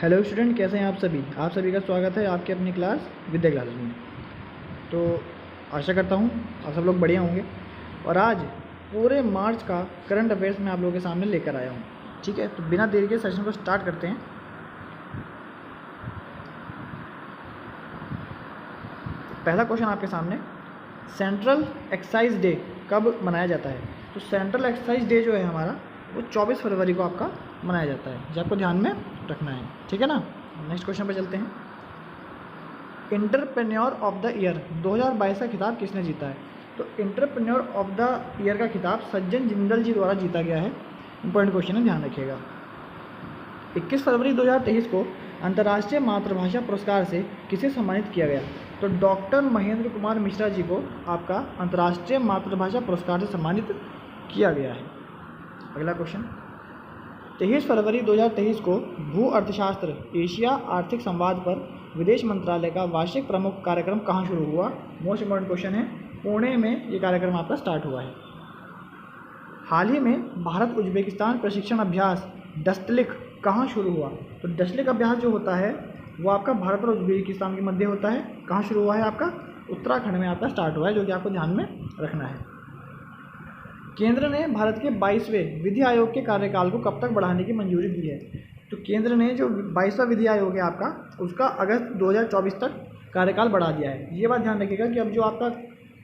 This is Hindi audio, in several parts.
हेलो स्टूडेंट, कैसे हैं आप सभी का स्वागत है आपके अपनी क्लास विद्या क्लास में। तो आशा करता हूँ आप सब लोग बढ़िया होंगे। और आज पूरे मार्च का करंट अफेयर्स मैं आप लोगों के सामने लेकर आया हूँ। ठीक है, तो बिना देरी के सेशन को स्टार्ट करते हैं। पहला क्वेश्चन आपके सामने, सेंट्रल एक्साइज डे कब मनाया जाता है? तो सेंट्रल एक्साइज डे जो है हमारा वो 24 फरवरी को आपका मनाया जाता है, जो आपको ध्यान में रखना है। ठीक है ना। नेक्स्ट क्वेश्चन पर चलते हैं। एंटरप्रेन्योर ऑफ द ईयर 2022 का खिताब किसने जीता है? तो एंटरप्रेन्योर ऑफ द ईयर का खिताब सज्जन जिंदल जी द्वारा जीता गया है। इंपॉर्टेंट क्वेश्चन है, ध्यान रखिएगा। 21 फरवरी 2023 को अंतर्राष्ट्रीय मातृभाषा पुरस्कार से किसे सम्मानित किया गया? तो डॉक्टर महेंद्र कुमार मिश्रा जी को आपका अंतर्राष्ट्रीय मातृभाषा पुरस्कार से सम्मानित किया गया है। अगला क्वेश्चन, 23 फरवरी 2023 को भू अर्थशास्त्र एशिया आर्थिक संवाद पर विदेश मंत्रालय का वार्षिक प्रमुख कार्यक्रम कहाँ शुरू हुआ? मोस्ट इम्पॉर्टेंट क्वेश्चन है। पुणे में ये कार्यक्रम आपका स्टार्ट हुआ है। हाल ही में भारत उज्बेकिस्तान प्रशिक्षण अभ्यास डस्टलिक कहाँ शुरू हुआ? तो डस्टलिक अभ्यास जो होता है वो आपका भारत और उज्बेकिस्तान के मध्य होता है। कहाँ शुरू हुआ है? आपका उत्तराखंड में आपका स्टार्ट हुआ है, जो कि आपको ध्यान में रखना है। केंद्र ने भारत के 22वें विधि आयोग के कार्यकाल को कब तक बढ़ाने की मंजूरी दी है? तो केंद्र ने जो 22वां विधि आयोग है आपका, उसका अगस्त 2024 तक कार्यकाल बढ़ा दिया है। ये बात ध्यान रखिएगा कि अब जो आपका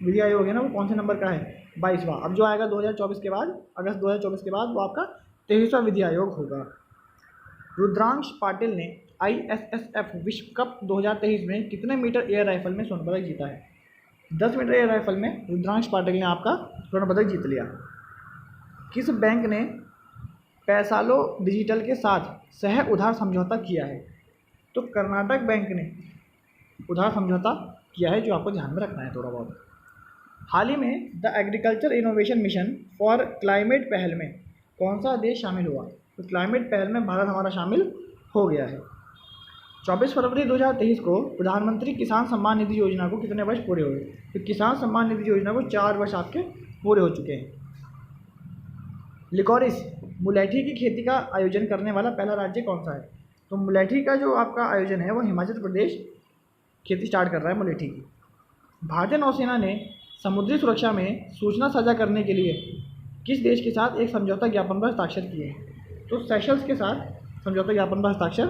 विधि आयोग है ना, वो कौन से नंबर का है? 22वां। अब जो आएगा 2024 के बाद, अगस्त 2024 के बाद, वो आपका 23वां विधि आयोग होगा। रुद्रांश पाटिल ने ISSF विश्व कप 2023 में कितने मीटर एयर राइफल में स्वर्ण पदक जीता है? 10 मीटर एयर राइफल में रुद्रांश पाटिल ने आपका स्वर्ण पदक जीत लिया। किस बैंक ने पैसालो डिजिटल के साथ सह उधार समझौता किया है? तो कर्नाटक बैंक ने उधार समझौता किया है, जो आपको ध्यान में रखना है थोड़ा बहुत। हाल ही में the agriculture innovation mission for climate पहल में कौन सा देश शामिल हुआ? तो क्लाइमेट पहल में भारत हमारा शामिल हो गया है। 24 फरवरी 2023 को प्रधानमंत्री किसान सम्मान निधि योजना को कितने वर्ष पूरे हुए? तो किसान सम्मान निधि योजना को 4 वर्ष आपके पूरे हो चुके हैं। लिकोरिस मुलेठी की खेती का आयोजन करने वाला पहला राज्य कौन सा है? तो मुलेठी का जो आपका आयोजन है वो हिमाचल प्रदेश खेती स्टार्ट कर रहा है मुलेठी की। भारतीय नौसेना ने समुद्री सुरक्षा में सूचना साझा करने के लिए किस देश के साथ एक समझौता ज्ञापन पर हस्ताक्षर किए हैं? तो सेशल्स के साथ समझौता ज्ञापन पर हस्ताक्षर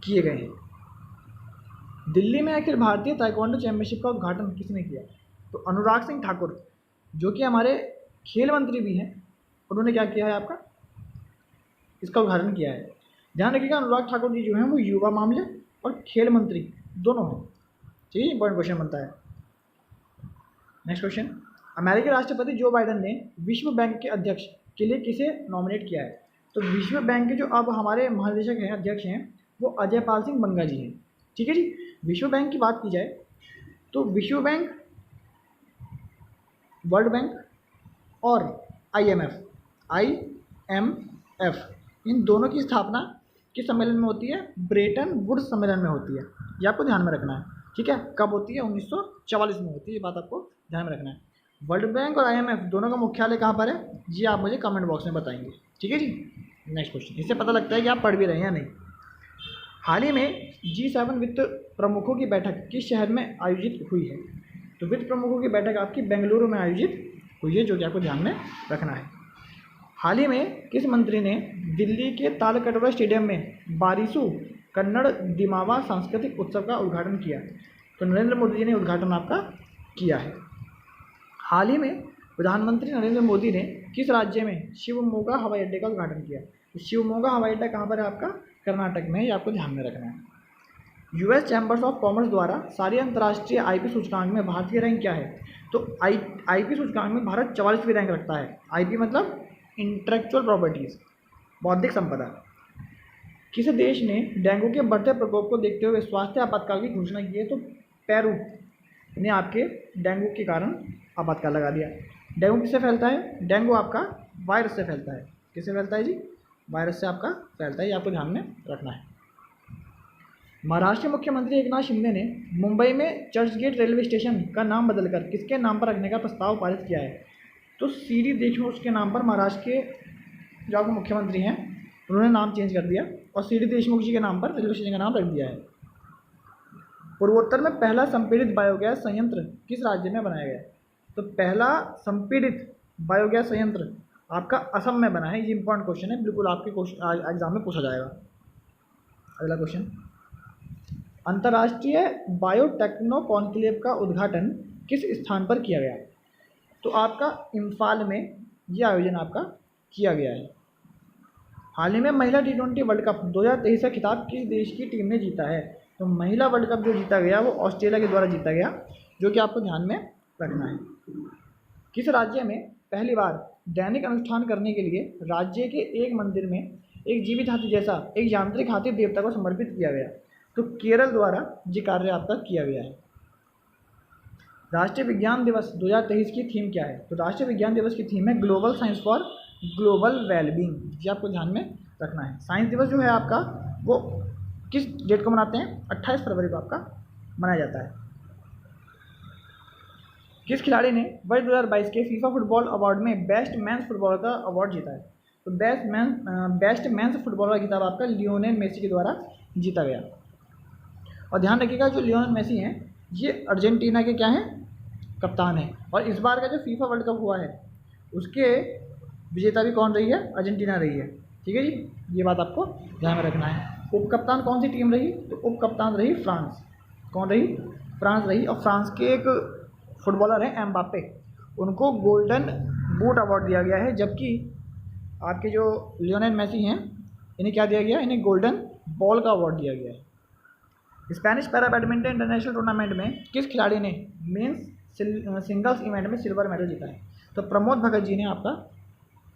किए गए हैं। दिल्ली में अखिल भारतीय ताइक्वांडो चैंपियनशिप का उद्घाटन किसने किया? तो अनुराग सिंह ठाकुर, जो कि हमारे खेल मंत्री भी हैं, उन्होंने क्या किया है? आपका इसका उद्घाटन किया है। ध्यान रखिएगा, अनुराग ठाकुर जी जो हैं वो युवा मामले और खेल मंत्री दोनों हैं। ठीक है, इंपॉर्टेंट क्वेश्चन बनता है। नेक्स्ट क्वेश्चन, अमेरिकी राष्ट्रपति जो बाइडेन ने विश्व बैंक के अध्यक्ष के लिए किसे नॉमिनेट किया है? तो विश्व बैंक के जो अब हमारे महानिदेशक हैं, अध्यक्ष हैं, वो अजय पाल सिंह बंगा जी हैं। ठीक है जी। विश्व बैंक की बात की जाए तो विश्व बैंक, वर्ल्ड बैंक और IMF इन दोनों की स्थापना किस सम्मेलन में होती है? ब्रेटन वुड्स सम्मेलन में होती है। ये आपको ध्यान में रखना है। ठीक है, कब होती है? 1944 में होती है। ये बात आपको ध्यान में रखना है। वर्ल्ड बैंक और IMF दोनों का मुख्यालय कहाँ पर है? जी आप मुझे कमेंट बॉक्स में बताएंगे। ठीक है जी। नेक्स्ट क्वेश्चन, इससे पता लगता है कि आप पढ़ भी रहे हैं या नहीं। हाल ही में G7 वित्त प्रमुखों की बैठक किस शहर में आयोजित हुई है? तो वित्त प्रमुखों की बैठक आपकी बेंगलुरु में आयोजित हुई है, जो कि आपको ध्यान में रखना है। हाल ही में किस मंत्री ने दिल्ली के तालकटोरा स्टेडियम में बारिसु कन्नड़ दिमावा सांस्कृतिक उत्सव का उद्घाटन किया? तो नरेंद्र मोदी जी ने उद्घाटन आपका किया है। हाल ही में प्रधानमंत्री नरेंद्र मोदी ने किस राज्य में शिवमोगा हवाई अड्डे का उद्घाटन किया? तो शिवमोगा हवाई अड्डा कहाँ पर है? आपका कर्नाटक में है। ये आपको ध्यान में रखना है। US चैम्बर्स ऑफ कॉमर्स द्वारा सारी अंतर्राष्ट्रीय IP सूचकांक में भारत की रैंक क्या है? तो IP सूचकांक में भारत 44वीं रैंक रखता है। IP मतलब इंटेलेक्चुअल प्रॉपर्टीज़, बौद्धिक संपदा। किस देश ने डेंगू के बढ़ते प्रकोप को देखते हुए स्वास्थ्य आपातकाल की घोषणा की है? तो पेरू ने आपके डेंगू के कारण आपातकाल लगा दिया। डेंगू किससे फैलता है? डेंगू आपका वायरस से फैलता है। किससे फैलता है जी? वायरस से आपका फैलता है। ये आपको ध्यान में रखना है। महाराष्ट्र मुख्यमंत्री एकनाथ शिंदे ने मुंबई में चर्चगेट रेलवे स्टेशन का नाम बदलकर किसके नाम पर रखने का प्रस्ताव पारित किया है? तो CD देशमुख के नाम पर महाराष्ट्र के जो आपके मुख्यमंत्री हैं उन्होंने नाम चेंज कर दिया और सी डी देशमुख जी के नाम पर रेलवे स्टेशन का नाम रख दिया है। पूर्वोत्तर में पहला संपीड़ित बायोगैस संयंत्र किस राज्य में बनाया गया है? तो पहला संपीड़ित बायोगैस संयंत्र आपका असम में बना है। ये इंपॉर्टेंट क्वेश्चन है, बिल्कुल आपके एग्जाम में पूछा जाएगा। अगला क्वेश्चन, अंतर्राष्ट्रीय बायोटेक्नो कॉन्क्लेव का उद्घाटन किस स्थान पर किया गया? तो आपका इम्फाल में ये आयोजन आपका किया गया है। हाल ही में महिला T20 वर्ल्ड कप 2023 का खिताब किस देश की टीम ने जीता है? तो महिला वर्ल्ड कप जो जीता गया वो ऑस्ट्रेलिया के द्वारा जीता गया, जो कि आपको ध्यान में रखना है। किस राज्य में पहली बार दैनिक अनुष्ठान करने के लिए राज्य के एक मंदिर में एक जीवित हाथी जैसा एक यांत्रिक हाथी देवता को समर्पित किया गया? तो केरल द्वारा ये कार्य आपका किया गया है। राष्ट्रीय विज्ञान दिवस 2023 की थीम क्या है? तो राष्ट्रीय विज्ञान दिवस की थीम है global science for global wellbeing. ये आपको ध्यान में रखना है। साइंस दिवस जो है आपका वो किस डेट को मनाते हैं? 28 फरवरी को आपका मनाया जाता है। किस खिलाड़ी ने वर्ष 2022 के फीफा फुटबॉल अवार्ड में बेस्ट मेंस फुटबॉलर का अवार्ड जीता है? तो बेस्ट मेंस फुटबॉलर का खिताब आपका लियोनेल मेसी के द्वारा जीता गया। और ध्यान रखिएगा, जो लियोनेल मेसी हैं ये अर्जेंटीना के क्या हैं? कप्तान हैं। और इस बार का जो फीफा वर्ल्ड कप हुआ है उसके विजेता भी कौन रही है? अर्जेंटीना रही है। ठीक है जी, ये बात आपको ध्यान में रखना है। उप कप्तान कौन सी टीम रही? तो उप कप्तान रही फ्रांस। कौन रही? फ्रांस रही। और फ्रांस के एक फुटबॉलर हैं एम्बापे, उनको गोल्डन बूट अवार्ड दिया गया है, जबकि आपके जो लियोनेल मेसी हैं इन्हें क्या दिया गया? इन्हें गोल्डन बॉल का अवार्ड दिया गया है। Spanish para badminton international tournament में किस खिलाड़ी ने मेंस सिंगल्स इवेंट में सिल्वर मेडल जीता है? तो प्रमोद भगत जी ने आपका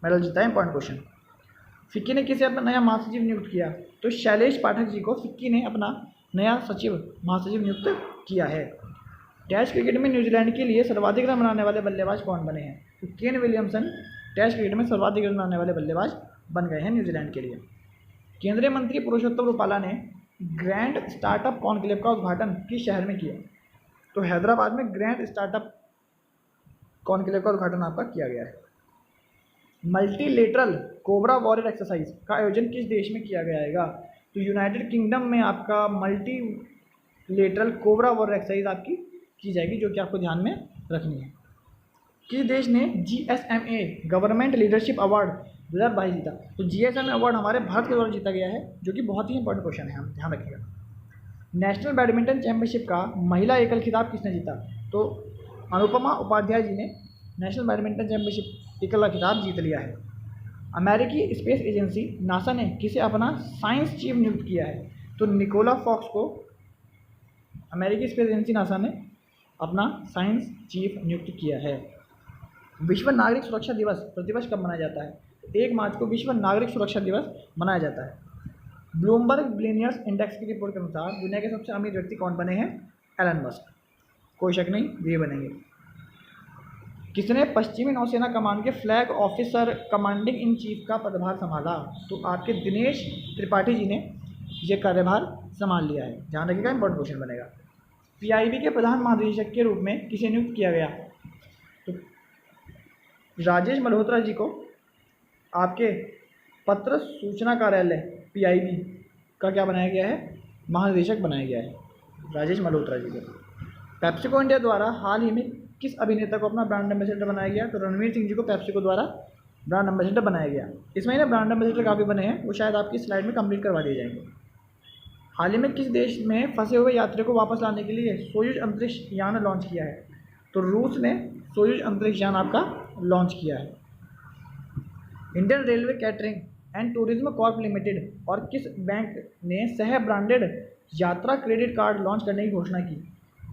मेडल जीता है। Important question. फिक्की ने किसे अपना नया महासचिव नियुक्त किया? तो शैलेश पाठक जी को फिक्की ने अपना नया महासचिव नियुक्त किया है। टेस्ट क्रिकेट में न्यूजीलैंड के लिए सर्वाधिक रन बनाने वाले बल्लेबाज कौन बने हैं? तो केन विलियमसन टेस्ट क्रिकेट में सर्वाधिक रन बनाने वाले बल्लेबाज बन गए हैं न्यूजीलैंड के लिए। केंद्रीय मंत्री पुरुषोत्तम रूपाला ने ग्रैंड स्टार्टअप कॉन्क्लेव का उद्घाटन किस शहर में किया? तो हैदराबाद में ग्रैंड स्टार्टअप कॉन्क्लेव का उद्घाटन आपका किया गया है। मल्टीलेटरल कोबरा वॉरियर एक्सरसाइज का आयोजन किस देश में किया गया? तो यूनाइटेड किंगडम में आपका मल्टीलेटरल कोबरा वॉरियर एक्सरसाइज आपकी की जाएगी, जो कि आपको ध्यान में रखनी है। किस देश ने GSMA गवर्नमेंट लीडरशिप अवार्ड 2022 जीता? तो GSMA अवार्ड हमारे भारत के द्वारा जीता गया है, जो कि बहुत ही इंपॉर्टेंट क्वेश्चन है, हम ध्यान रखिएगा। नेशनल बैडमिंटन चैंपियनशिप का महिला एकल खिताब किसने जीता? तो अनुपमा उपाध्याय जी ने नेशनल बैडमिंटन चैंपियनशिप एकल का खिताब जीत लिया है। अमेरिकी स्पेस एजेंसी नासा ने किसे अपना साइंस चीफ नियुक्त किया है? तो निकोला फॉक्स को अमेरिकी स्पेस एजेंसी नासा ने अपना साइंस चीफ नियुक्त किया है। विश्व नागरिक सुरक्षा दिवस प्रतिवर्ष कब मनाया जाता है? 1 मार्च को विश्व नागरिक सुरक्षा दिवस मनाया जाता है। ब्लूमबर्ग बिलियनियर्स इंडेक्स की रिपोर्ट के अनुसार दुनिया के सबसे अमीर व्यक्ति कौन बने हैं? Elon Musk. कोई शक नहीं, ये बनेंगे। किसने पश्चिमी नौसेना कमान के flag officer commanding in chief का पदभार संभाला? तो आपके दिनेश त्रिपाठी जी ने यह कार्यभार संभाल लिया है। ध्यान रखिएगा, इंपॉर्टेंट क्वेश्चन बनेगा। PIB के प्रधान महानिदेशक के रूप में किसे नियुक्त किया गया? तो राजेश मल्होत्रा जी को आपके पत्र सूचना कार्यालय PIB का क्या बनाया गया है? महानिदेशक बनाया गया है, राजेश मल्होत्रा जी को। पेप्सिको इंडिया द्वारा हाल ही में किस अभिनेता को अपना ब्रांड एम्बेसडर बनाया गया? तो रणवीर सिंह जी को पेप्सिको द्वारा ब्रांड एम्बेसडर बनाया गया। इस महीने ब्रांड एम्बेसडर काफ़ी बने हैं, वो शायद आपकी स्लाइड में कंप्लीट करवा दिए जाएंगे। हाल ही में किस देश में फंसे हुए यात्रियों को वापस लाने के लिए सोयूज अंतरिक्ष यान लॉन्च किया है? तो रूस ने सोयूज अंतरिक्ष यान आपका लॉन्च किया है। Indian railway catering and tourism Corp limited और किस बैंक ने सह ब्रांडेड यात्रा क्रेडिट कार्ड लॉन्च करने की घोषणा की?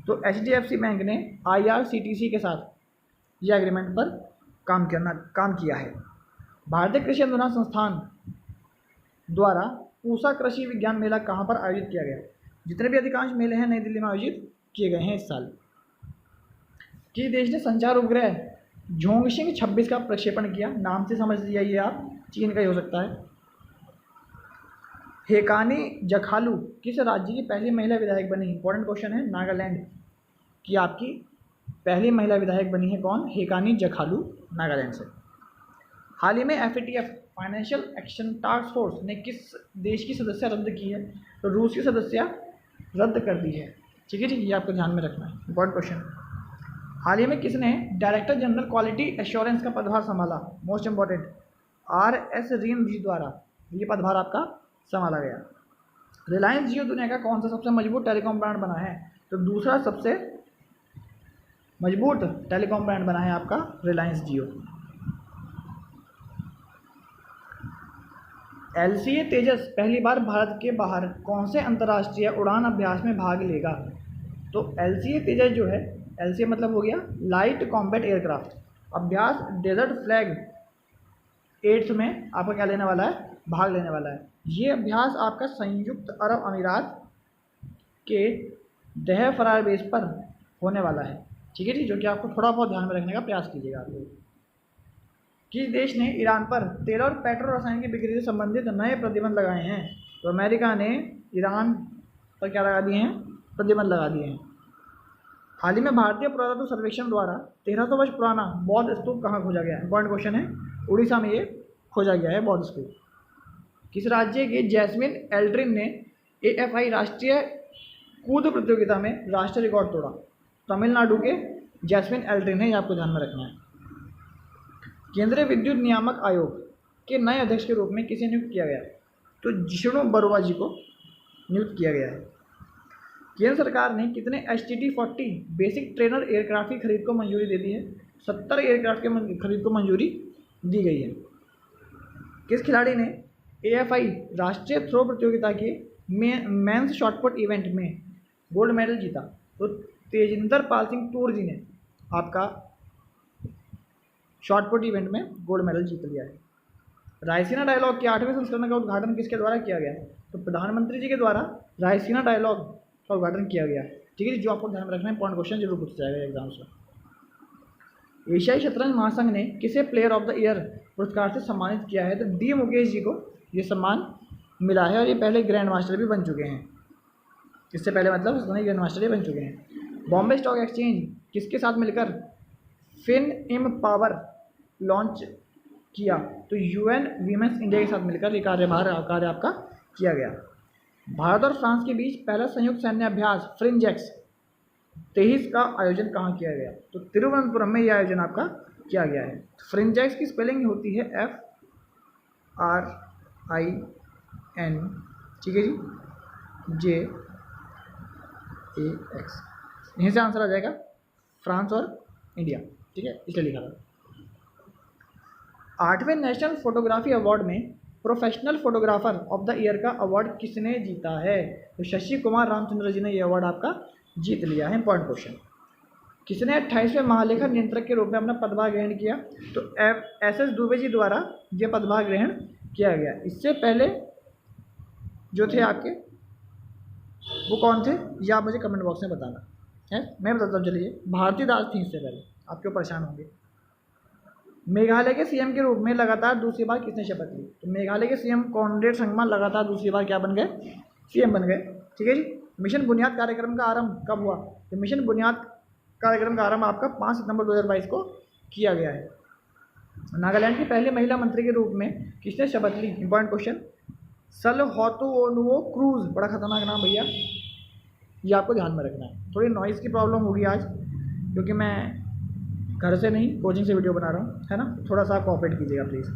तो HDFC बैंक ने IRCTC के साथ यह एग्रीमेंट पर काम किया है। भारतीय कृषि अनुसंधान संस्थान द्वारा पूसा कृषि विज्ञान मेला कहाँ पर आयोजित किया गया? जितने भी अधिकांश मेले हैं नई दिल्ली में आयोजित किए गए हैं इस साल। किस देश ने संचार उपग्रह झोंगशिंग 26 का प्रक्षेपण किया? नाम से समझ जाइए आप, चीन का ही हो सकता है। हेकानी जखालू किस राज्य की पहली महिला विधायक बनी? इंपॉर्टेंट क्वेश्चन है। नागालैंड की आपकी पहली महिला विधायक बनी है कौन? हेकानी जखालू, नागालैंड से। हाल ही में FATF financial action task force ने किस देश की सदस्य रद्द की है? तो रूस की सदस्य रद्द कर दी है। ठीक है जी, ये आपको ध्यान में रखना है, इंपॉर्टेंट क्वेश्चन। हाल ही में किसने डायरेक्टर जनरल क्वालिटी एश्योरेंस का पदभार संभाला? मोस्ट इंपॉर्टेंट, RS रीन जी द्वारा ये पदभार आपका संभाला गया। रिलायंस जियो दुनिया का कौन सा सबसे मजबूत टेलीकॉम ब्रांड बना है? तो दूसरा सबसे मजबूत टेलीकॉम ब्रांड बना है आपका रिलायंस जियो। LCA तेजस पहली बार भारत के बाहर कौन से अंतर्राष्ट्रीय उड़ान अभ्यास में भाग लेगा? तो LCA तेजस जो है, LCA मतलब हो गया लाइट कॉम्बैट एयरक्राफ्ट अभ्यास डेजर्ट फ्लैग 8 में आपका क्या लेने वाला है? भाग लेने वाला है। ये अभ्यास आपका संयुक्त अरब अमीरात के दह फरार बेस पर होने वाला है। ठीक है जी, जो कि आपको थोड़ा बहुत ध्यान में रखने का प्रयास कीजिएगा आप लोग। किस देश ने ईरान पर तेल और पेट्रोल रसायन की बिक्री से संबंधित नए प्रतिबंध लगाए हैं? तो अमेरिका ने ईरान पर क्या लगा दिए हैं? प्रतिबंध लगा दिए हैं। हाल ही में भारतीय पुरातत्व सर्वेक्षण द्वारा 1300 वर्ष पुराना बौद्ध स्तूप कहाँ खोजा गया? इंपॉर्टेंट क्वेश्चन है, उड़ीसा में ये खोजा गया है बौद्ध स्तूप। किस राज्य के जैस्मिन एल्ड्रिन ने AFI राष्ट्रीय कूद प्रतियोगिता में राष्ट्रीय रिकॉर्ड तोड़ा? तमिलनाडु के जैस्मिन एल्ड्रिन है, ये आपको ध्यान में रखना है। केंद्रीय विद्युत नियामक आयोग के नए अध्यक्ष के रूप में किसे नियुक्त किया गया? तो जिष्णु बरुआ जी को नियुक्त किया गया है। केंद्र सरकार ने कितने HTT-40 बेसिक ट्रेनर एयरक्राफ्ट की खरीद को मंजूरी दे दी है? 70 एयरक्राफ्ट के खरीद को मंजूरी दी गई है। किस खिलाड़ी ने AFI राष्ट्रीय थ्रो प्रतियोगिता के मेंस शॉटपुट इवेंट में गोल्ड मेडल जीता? तो तेजिंदर पाल सिंह तूर जी ने आपका शॉटपुट इवेंट में गोल्ड मेडल जीत लिया है। रायसीना डायलॉग के 8वें संस्करण का उद्घाटन किसके द्वारा किया गया है? तो प्रधानमंत्री जी के द्वारा रायसीना डायलॉग का उद्घाटन किया गया है। ठीक है जी, जो आपको ध्यान में रखना है, इंपॉर्टेंट क्वेश्चन जरूर पूछा जाएगा एग्जाम्स में। एशियाई शतरंज महासंघ ने किसे प्लेयर ऑफ द ईयर पुरस्कार से सम्मानित किया है? तो D मुकेश जी को ये सम्मान मिला है और ये पहले ग्रैंड मास्टर भी बन चुके हैं। इससे पहले मतलब ग्रैंड मास्टर भी बन चुके हैं। बॉम्बे स्टॉक एक्सचेंज किसके साथ मिलकर फिन पावर लॉन्च किया? तो UN वीमेंस इंडिया के साथ मिलकर ये कार्य आपका किया गया। भारत और फ्रांस के बीच पहला संयुक्त सैन्य अभ्यास फ्रिंजेक्स 23 का आयोजन कहाँ किया गया? तो तिरुवनंतपुरम में यह आयोजन आपका किया गया है। फ्रिंजेक्स की स्पेलिंग होती है FRIN, ठीक है जी, JAX। यहीं से आंसर आ जाएगा फ्रांस और इंडिया, ठीक है, इसलिए लिखा था। 8वें नेशनल फोटोग्राफी अवार्ड में professional photographer of the year का अवार्ड किसने जीता है? तो शशि कुमार रामचंद्र जी ने यह अवार्ड आपका जीत लिया है। Important question. किसने 28वें महालेखा नियंत्रक के रूप में अपना पदभार ग्रहण किया? तो SS दुबे जी द्वारा यह पदभार ग्रहण किया गया। इससे पहले जो थे आपके वो कौन थे, ये आप मुझे कमेंट बॉक्स में बताना है, मैं बताता हूँ। चलिए, भारती दास थी इससे पहले, आप क्यों परेशान होंगे। मेघालय के CM के रूप में लगातार दूसरी बार किसने शपथ ली? तो मेघालय के CM कॉनरेड संगमा लगातार दूसरी बार क्या बन गए? CM बन गए। ठीक है जी। मिशन बुनियाद कार्यक्रम का आरंभ कब हुआ? तो मिशन बुनियाद कार्यक्रम का आरंभ आपका 5 सितंबर 2022 को किया गया है। नागालैंड की पहली महिला मंत्री के रूप में किसने शपथ ली? Important question. सलहोतुओनुवो क्रूज, बड़ा खतरनाक नाम भैया, ये आपको ध्यान में रखना है। थोड़ी नॉइज़ की प्रॉब्लम होगी आज, क्योंकि मैं घर से नहीं कोचिंग से वीडियो बना रहा हूँ, है ना, थोड़ा सा कोऑपरेट कीजिएगा प्लीज़।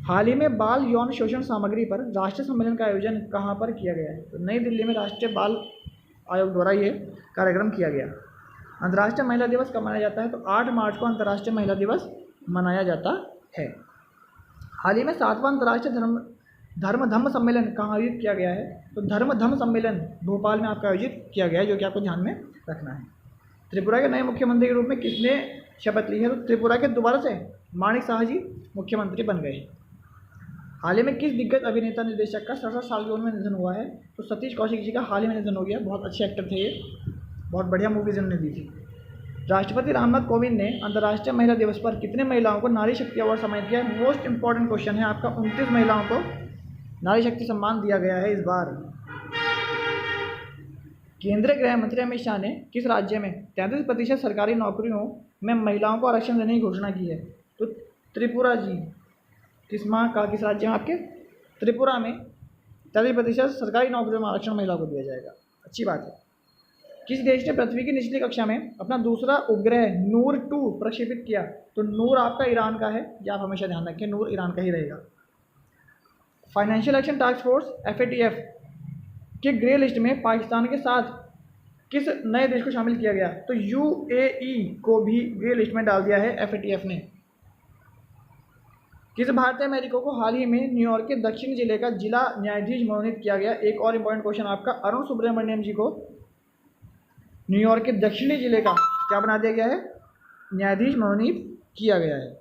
हाल ही में बाल यौन शोषण सामग्री पर राष्ट्रीय सम्मेलन का आयोजन कहाँ पर किया गया है? तो नई दिल्ली में राष्ट्रीय बाल आयोग द्वारा ये कार्यक्रम किया गया। अंतर्राष्ट्रीय महिला दिवस कब मनाया जाता है? तो 8 मार्च को अंतर्राष्ट्रीय महिला दिवस मनाया जाता है। हाल ही में 7वां अंतर्राष्ट्रीय धर्म धम्म सम्मेलन कहाँ आयोजित किया गया है? तो धर्म धम्म सम्मेलन भोपाल में आपका आयोजित किया गया है, जो कि आपको ध्यान में रखना है। त्रिपुरा के नए मुख्यमंत्री के रूप में किसने शपथ ली है? तो त्रिपुरा के दोबारा से माणिक साहा जी मुख्यमंत्री बन गए। हाल ही में किस दिग्गज अभिनेता निर्देशक का 67 साल की उम्र में निधन हुआ है? तो सतीश कौशिक जी का हाल ही में निधन हो गया। बहुत अच्छे एक्टर थे ये, बहुत बढ़िया मूवीज उन्होंने दी थी। राष्ट्रपति रामनाथ कोविंद ने अंतर्राष्ट्रीय महिला दिवस पर कितने महिलाओं को नारी शक्ति अवार्ड सम्मानित किया? मोस्ट इंपॉर्टेंट क्वेश्चन है आपका। 29 महिलाओं को नारी शक्ति सम्मान दिया गया है इस बार। केंद्रीय गृह मंत्री अमित शाह ने किस राज्य में 33% सरकारी नौकरियों में महिलाओं को आरक्षण देने की घोषणा की है? तो त्रिपुरा जी, किस माह का किस राज्य में आपके? त्रिपुरा में 30% सरकारी नौकरियों में आरक्षण महिला को दिया जाएगा। अच्छी बात है। किस देश ने पृथ्वी की निचली कक्षा में अपना दूसरा उपग्रह नूर 2 प्रक्षेपित किया? तो नूर आपका ईरान का है, ये आप हमेशा ध्यान रखें, नूर ईरान का ही रहेगा। Financial action task force FATF के ग्रे लिस्ट में पाकिस्तान के साथ किस नए देश को शामिल किया गया? तो UAE को भी ग्रे लिस्ट में डाल दिया है FATF ने। किस भारतीय अमेरिको को हाल ही में न्यूयॉर्क के दक्षिण जिले का जिला न्यायाधीश मनोनीत किया गया? एक और इंपॉर्टेंट क्वेश्चन आपका, अरुण सुब्रमण्यम जी को न्यूयॉर्क के दक्षिणी जिले का क्या बना दिया गया है? न्यायाधीश मनोनीत किया गया है।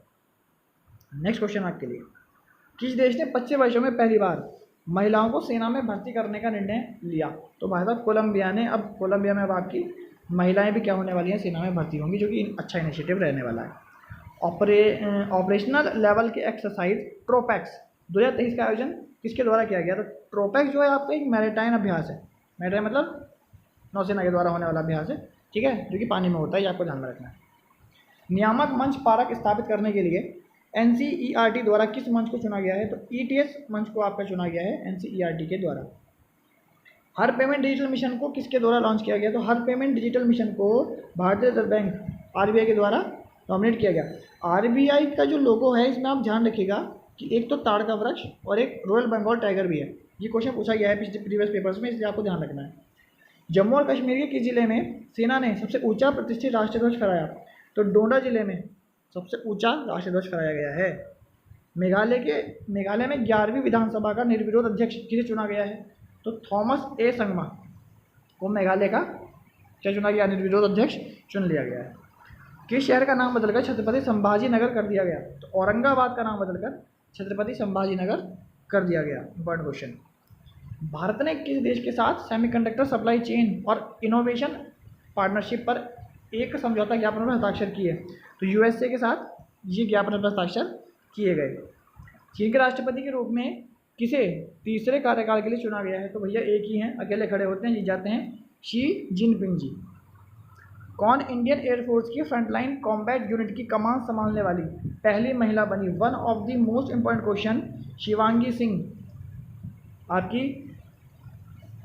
नेक्स्ट क्वेश्चन आपके लिए, किस देश ने 25 वर्षों में पहली बार महिलाओं को सेना में भर्ती करने का निर्णय लिया? तो भाई साहब कोलंबिया ने। अब कोलंबिया में अब आपकी महिलाएं भी क्या होने वाली हैं? सेना में भर्ती होंगी, जो कि अच्छा इनिशिएटिव रहने वाला है। ऑपरेशनल लेवल के एक्सरसाइज ट्रोपैक्स 2023 का आयोजन किसके द्वारा किया गया? तो ट्रोपैक्स जो है आपका एक मैरीटाइम अभ्यास है। मैरीटाइम मतलब नौसेना के द्वारा होने वाला अभ्यास है, ठीक है, जो कि पानी में होता है, ये आपको ध्यान में रखना है। नियामक मंच पारक स्थापित करने के लिए NCERT द्वारा किस मंच को चुना गया है? तो ETS मंच को आपका चुना गया है NCERT के द्वारा। हर पेमेंट डिजिटल मिशन को किसके द्वारा लॉन्च किया गया? तो हर पेमेंट डिजिटल मिशन को भारतीय रिजर्व बैंक RBI के द्वारा नॉमिनेट किया गया। RBI का जो लोगो है इसमें आप ध्यान रखिएगा कि एक तो ताड़ का वृक्ष और एक रॉयल बंगाल टाइगर भी है। ये क्वेश्चन पूछा गया है पिछले प्रीवियस पेपर्स में, इसलिए आपको ध्यान रखना है। जम्मू और कश्मीर के किस जिले में सेना ने सबसे ऊंचा प्रतिष्ठित राष्ट्रीय ध्वज फहराया? तो डोडा जिले में सबसे ऊंचा राष्ट्रीय ध्वज फहराया गया है। मेघालय में 11वीं विधानसभा का निर्विरोध अध्यक्ष किसे चुना गया है? तो थॉमस ए संगमा को मेघालय का क्या चुना गया? निर्विरोध अध्यक्ष चुन लिया गया है। किस शहर का नाम बदलकर छत्रपति संभाजी नगर कर दिया गया? तो औरंगाबाद का नाम बदलकर छत्रपति संभाजी नगर कर दिया गया। Important question. भारत ने किस देश के साथ सेमीकंडक्टर सप्लाई चेन और इनोवेशन पार्टनरशिप पर एक समझौता ज्ञापन पर हस्ताक्षर किए? तो USA के साथ ये ज्ञापन पर हस्ताक्षर किए गए। चीन के राष्ट्रपति के रूप में किसे तीसरे कार्यकाल के लिए चुना गया है? तो भैया एक ही हैं, अकेले खड़े होते हैं, जीत जाते हैं, शी जिनपिंग जी। कौन इंडियन एयरफोर्स की फ्रंटलाइन कॉम्बैट यूनिट की कमान संभालने वाली पहली महिला बनी? One of the most important question. Shivangi Singh आपकी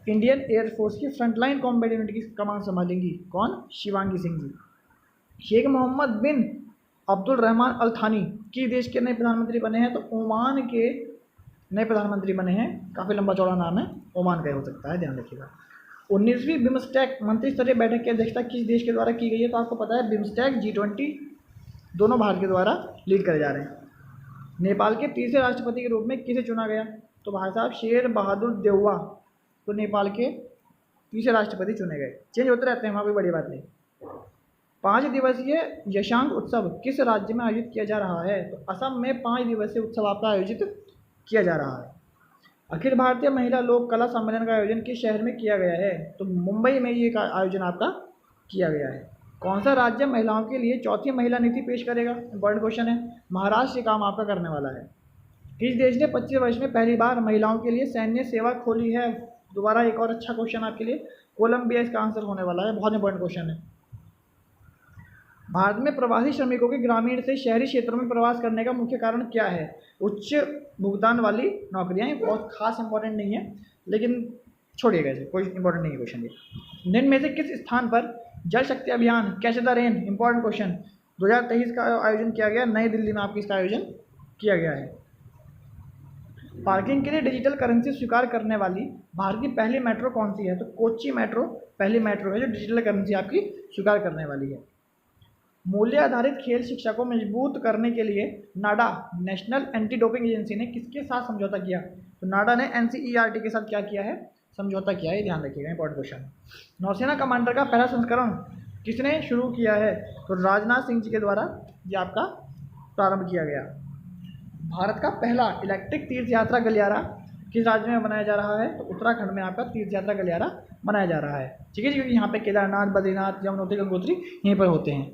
इंडियन एयरफोर्स की फ्रंटलाइन कॉम्बैट यूनिट की कमान संभालेंगी। कौन? शिवांगी सिंह जी। शेख मोहम्मद बिन अब्दुल रहमान अल थानी किस देश के नए प्रधानमंत्री बने हैं? तो ओमान के नए प्रधानमंत्री बने हैं। काफ़ी लंबा चौड़ा नाम है, ओमान का हो सकता है, ध्यान रखिएगा। 19वीं बिम्स्टेक मंत्री स्तरीय बैठक की अध्यक्षता किस देश के द्वारा की गई है? तो आपको पता है बिम्स्टेक G20 दोनों भारत के द्वारा लीड करे जा रहे हैं। नेपाल के तीसरे राष्ट्रपति के रूप में किसे चुना गया? तो भाई साहब शेर बहादुर देउवा तो नेपाल के तीसरे राष्ट्रपति चुने गए। चेंज होते रहते हैं, वहाँ कोई बड़ी बात नहीं। 5 दिवसीय यशांक उत्सव किस राज्य में आयोजित किया जा रहा है? तो असम में 5 दिवसीय उत्सव आपका आयोजित किया जा रहा है। अखिल भारतीय महिला लोक कला सम्मेलन का आयोजन किस शहर में किया गया है? तो मुंबई में ये आयोजन आपका किया गया है। कौन सा राज्य महिलाओं के लिए चौथी महिला नीति पेश करेगा? इंपॉर्टेंट क्वेश्चन है। महाराष्ट्र ये काम आपका करने वाला है। किस देश ने 25 वर्ष में पहली बार महिलाओं के लिए सैन्य सेवा खोली है? दोबारा एक और अच्छा क्वेश्चन आपके लिए, कोलंबिया इसका आंसर होने वाला है। बहुत इंपॉर्टेंट क्वेश्चन है। भारत में प्रवासी श्रमिकों के ग्रामीण से शहरी क्षेत्रों में प्रवास करने का मुख्य कारण क्या है? उच्च भुगतान वाली नौकरियां। बहुत खास इंपॉर्टेंट नहीं है, लेकिन छोड़िएगा इसे, कोई इंपॉर्टेंट नहीं है क्वेश्चन ये। निम्न में से किस स्थान पर जल शक्ति अभियान catch the rain, important question, 2023 का आयोजन किया गया? नई दिल्ली में आपकी इसका आयोजन किया गया है। पार्किंग के लिए डिजिटल करेंसी स्वीकार करने वाली भारत की पहली मेट्रो कौन सी है? तो कोच्चि मेट्रो पहली मेट्रो है जो डिजिटल करेंसी आपकी स्वीकार करने वाली है। मूल्य आधारित खेल शिक्षा को मजबूत करने के लिए नाडा नेशनल एंटी डोपिंग एजेंसी ने किसके साथ समझौता किया? तो नाडा ने NCERT के साथ क्या किया है? समझौता किया है, ध्यान रखिएगा, इंपॉर्टेंट क्वेश्चन। नौसेना कमांडर का पहला संस्करण किसने शुरू किया है? तो राजनाथ सिंह जी के द्वारा ये आपका प्रारंभ किया गया। भारत का पहला इलेक्ट्रिक तीर्थ यात्रा गलियारा किस राज्य में बनाया जा रहा है? तो उत्तराखंड में आपका तीर्थ यात्रा गलियारा बनाया जा रहा है, ठीक है जी, क्योंकि यहाँ पे केदारनाथ, बद्रीनाथ, यमुनोत्री, गंगोत्री यहीं पर होते हैं।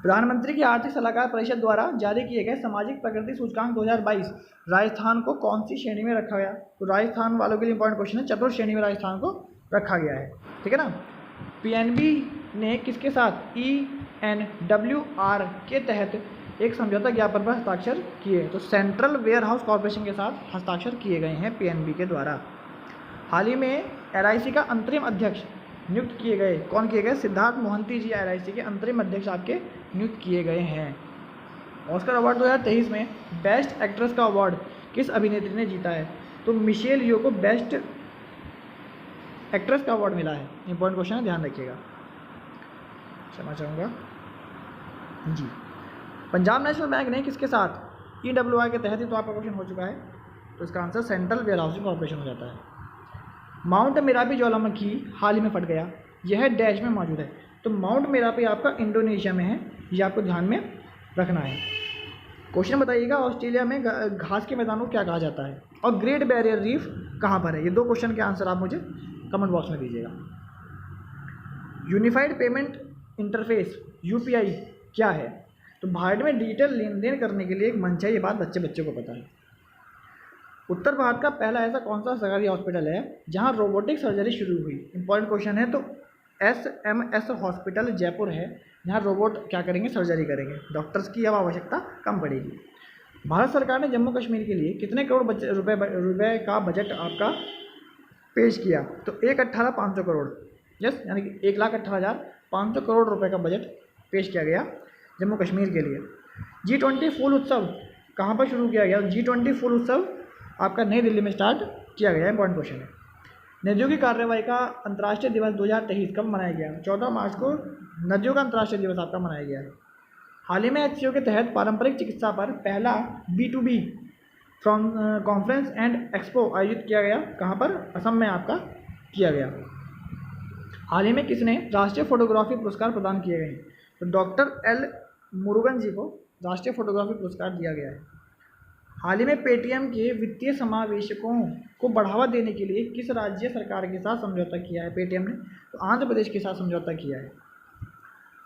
प्रधानमंत्री की आर्थिक सलाहकार परिषद द्वारा जारी किए गए सामाजिक प्रगति सूचकांक 2022 राजस्थान को कौन सी श्रेणी में रखा गया? तो राजस्थान वालों के लिए इंपॉर्टेंट क्वेश्चन है, चतुर्थ श्रेणी में राजस्थान को रखा गया है, ठीक है ना। PNB ने किसके साथ ENWR के तहत एक समझौता ज्ञापन पर हस्ताक्षर किए? तो सेंट्रल वेयर हाउस कॉरपोरेशन के साथ हस्ताक्षर किए गए हैं पीएनबी के द्वारा। हाल ही में एलआईसी का अंतरिम अध्यक्ष नियुक्त किए गए, कौन किए गए? सिद्धार्थ मोहंती जी एलआईसी के अंतरिम अध्यक्ष आपके नियुक्त किए गए हैं। ऑस्कर अवार्ड 2023 में बेस्ट एक्ट्रेस का अवार्ड किस अभिनेत्री ने जीता है? तो मिशेल यो को बेस्ट एक्ट्रेस का अवार्ड मिला है। इंपॉर्टेंट क्वेश्चन है, ध्यान रखिएगा। क्षमा चाहूँगा जी। पंजाब नेशनल बैंक ने किसके साथ ईडब्ल्यूआई के तहत ही तो आपका क्वेश्चन हो चुका है, तो इसका answer central warehousing corporation हो जाता है। माउंट मेरापी ज्वालामुखी हाल ही में फट गया, यह डैश में मौजूद है। तो माउंट मेरापी आपका इंडोनेशिया में है, ये आपको ध्यान में रखना है। क्वेश्चन बताइएगा, ऑस्ट्रेलिया में घास के मैदानों को क्या कहा जाता है? और ग्रेट बैरियर रीफ कहाँ पर है? ये 2 क्वेश्चन के आंसर आप मुझे कमेंट बॉक्स में दीजिएगा। यूनिफाइड पेमेंट इंटरफेस यूपीआई क्या है? तो भारत में डिजिटल लेन देन करने के लिए एक मंच है, ये बात बच्चे को पता है। उत्तर भारत का पहला ऐसा कौन सा सरकारी हॉस्पिटल है जहां रोबोटिक सर्जरी शुरू हुई? इंपॉर्टेंट क्वेश्चन है। तो एसएमएस हॉस्पिटल जयपुर है, जहां रोबोट क्या करेंगे? सर्जरी करेंगे। डॉक्टर्स की अब आवश्यकता कम पड़ेगी। भारत सरकार ने जम्मू कश्मीर के लिए कितने करोड़ रुपए का बजट आपका पेश किया? तो 1,18,500 करोड़, यस, यानी कि 1,18,500 करोड़ रुपए का बजट पेश किया गया जम्मू कश्मीर के लिए। G20 फूल उत्सव कहाँ पर शुरू किया गया? G20 फूल उत्सव आपका नई दिल्ली में स्टार्ट किया गया है। इंपॉर्टेंट क्वेश्चन है। नदियों की कार्यवाही का अंतर्राष्ट्रीय दिवस 2023 कब मनाया गया? 14 मार्च को नदियों का अंतर्राष्ट्रीय दिवस आपका मनाया गया है। हाल ही में HCO के तहत पारंपरिक चिकित्सा पर पहला B2B कॉन्फ्रेंस एंड एक्सपो आयोजित किया गया, कहाँ पर? असम में आपका किया गया। हाल ही में किसने राष्ट्रीय फोटोग्राफी पुरस्कार प्रदान किए गए? तो डॉक्टर एल मुरुगन जी को राष्ट्रीय फोटोग्राफी पुरस्कार दिया गया है। हाल ही में पेटीएम के वित्तीय समावेशकों को बढ़ावा देने के लिए किस राज्य सरकार के साथ समझौता किया है पेटीएम ने? तो आंध्र प्रदेश के साथ समझौता किया है।